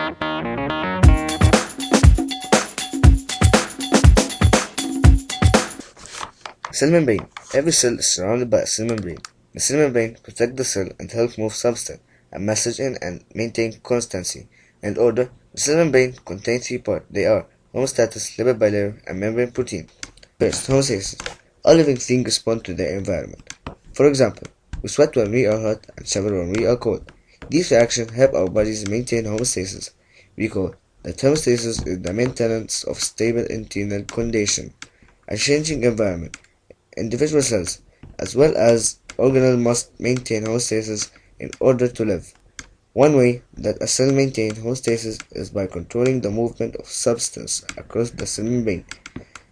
Cell membrane. Every cell is surrounded by a cell membrane. The cell membrane protects the cell and helps move substance and message in and maintain constancy and order. The cell membrane contains three parts. They are homeostasis, lipid bilayer, and membrane protein. First, homeostasis. All living things respond to their environment. For example, we sweat when we are hot and shiver when we are cold. These reactions help our bodies maintain homeostasis. We call that homeostasis is the maintenance of stable internal condition. A changing environment. Individual cells, as well as organelles, must maintain homeostasis in order to live. One way that a cell maintains homeostasis is by controlling the movement of substance across the cell membrane,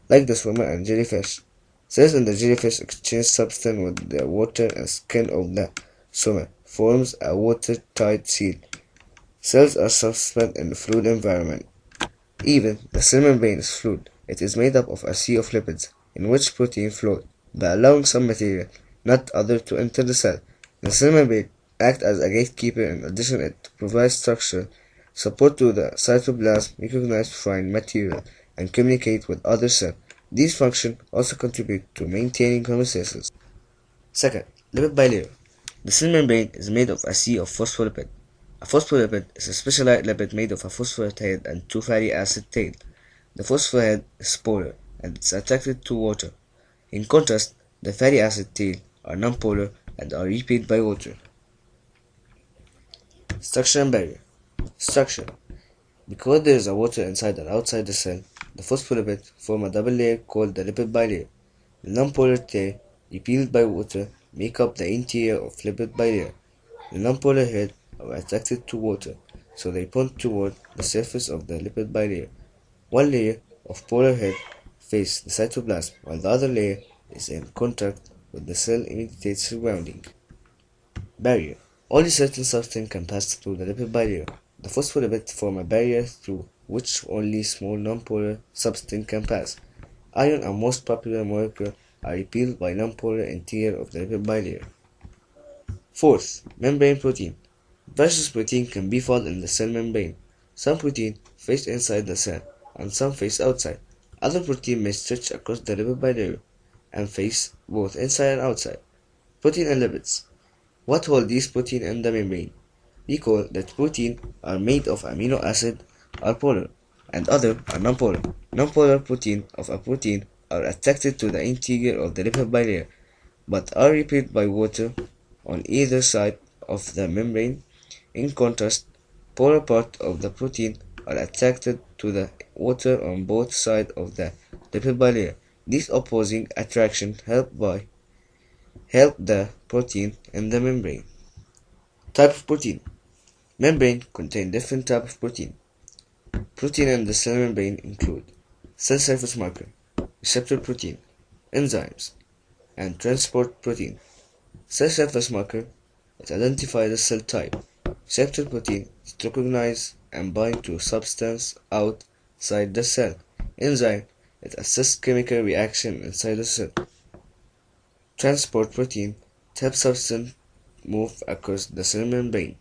like the swimmer and jellyfish. Cells in the jellyfish exchange substance with the water and skin of the swimmer, forms a watertight seal. Cells are suspended in a fluid environment. Even the cell membrane is fluid. It is made up of a sea of lipids, in which protein float, by allowing some material, not other, to enter the cell. The cell membrane acts as a gatekeeper. In addition, it provides structural support to the cytoplasm, recognize foreign material, and communicate with other cells. These functions also contribute to maintaining homeostasis. Second, lipid bilayer. The cell membrane is made of a sea of phospholipid. A phospholipid is a specialized lipid made of a phosphate head and two fatty acid tail. The phosphate head is polar and it's attracted to water. In contrast, the fatty acid tail are nonpolar and are repelled by water. Structure and barrier. Structure. Because there is a water inside and outside the cell, the phospholipids form a double layer called the lipid bilayer. The nonpolar tail, repelled by water, make up the interior of lipid bilayer. The nonpolar head are attracted to water, so they point toward the surface of the lipid bilayer. One layer of polar head faces the cytoplasm, while the other layer is in contact with the cell immediate surrounding. Barrier. Only certain substance can pass through the lipid bilayer. The phospholipids form a barrier through which only small nonpolar substance can pass. Iron and most popular molecule are repelled by nonpolar interior of the lipid bilayer. Fourth, membrane protein. Various protein can be found in the cell membrane. Some protein face inside the cell, and some face outside. Other protein may stretch across the lipid bilayer and face both inside and outside. Protein and lipids. What hold these protein in the membrane? Recall that protein are made of amino acid are polar, and other are nonpolar. Nonpolar protein of a protein are attracted to the interior of the lipid bilayer, but are repelled by water on either side of the membrane. In contrast, polar part of the protein are attracted to the water on both sides of the lipid bilayer. This opposing attraction help the protein in the membrane. Type of protein. Membrane contain different types of protein. Protein in the cell membrane include cell surface marker, receptor protein, enzymes, and transport protein. Cell surface marker, it identifies the cell type. Receptor protein, it recognizes and binds to substance outside the cell. Enzyme, it assists chemical reaction inside the cell. Transport protein, it helps substance move across the cell membrane.